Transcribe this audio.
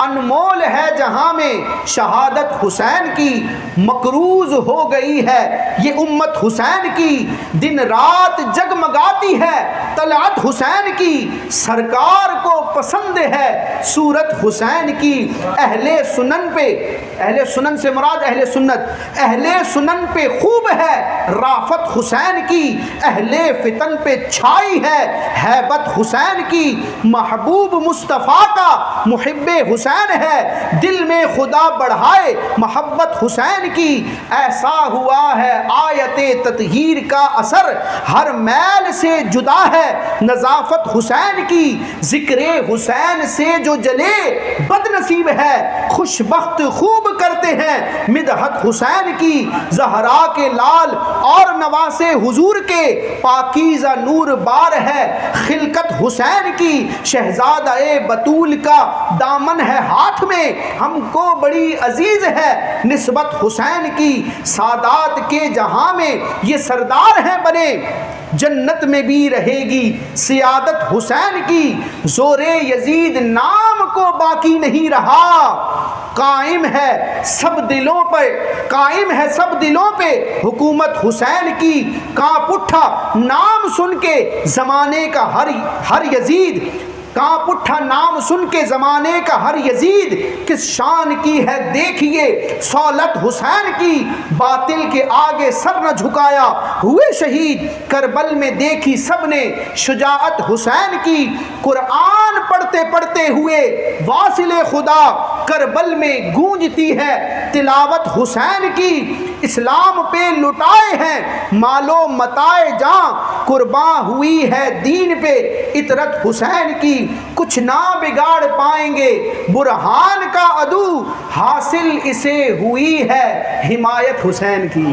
अनमोल है जहां में शहादत हुसैन की, मकरूज हो गई है ये उम्मत हुसैन की, दिन रात जगमगाती है तलअत हुसैन की, सरकार को पसंद है सूरत हुसैन की। अहले सुनन पे, अहले सुनन से मुराद अहले सुन्नत, अहले सुनन पे खूब है राफत हुसैन की, अहले फितन पे छाई है हैबत हुसैन की, महबूब मुस्तफ़ा का मुहिब्बे हुसैन है, दिल में खुदा बढ़ाए मोहब्बत हुसैन की। ऐसा हुआ है आयते ततहीर का असर, हर मैल से जुदा है नज़ाफत हुसैन की, जिक्रे हुसैन से जो जले बदनसीब है, खुशबख्त खूब करते हैं मिदहत हुसैन की। ज़हरा के लाल और नवासे हुजूर के पाकीज़ा नूर बार है खिलकत हुसैन की, शहजादा ए बतूल का दामन है हाथ में, हमको बड़ी अजीज है निस्बत हुसैन की। सादात के जहां में ये सरदार हैं बने, जन्नत में भी रहेगी सियादत हुसैन की, जोरे यजीद नाम को बाकी नहीं रहा, कायम है सब दिलों पर, कायम है सब दिलों पे हुकूमत हुसैन की। कांप उठा नाम सुन के ज़माने का हर यजीद, कांप उठा नाम सुन के ज़माने का हर यजीद, किस शान की है देखिए सौलत हुसैन की, बातिल के आगे सर न झुकाया हुए शहीद, करबल में देखी सबने शुजाअत हुसैन की। कुरान पढ़ते पढ़ते हुए वासिले खुदा, करबल में गूंजती है तिलावत हुसैन की, इस्लाम पे लुटाए हैं मालो मताए जां, कुर्बान हुई है दीन पे इतरत हुसैन की। कुछ ना बिगाड़ पाएंगे बुरहान का अदू, हासिल इसे हुई है हिमायत हुसैन की।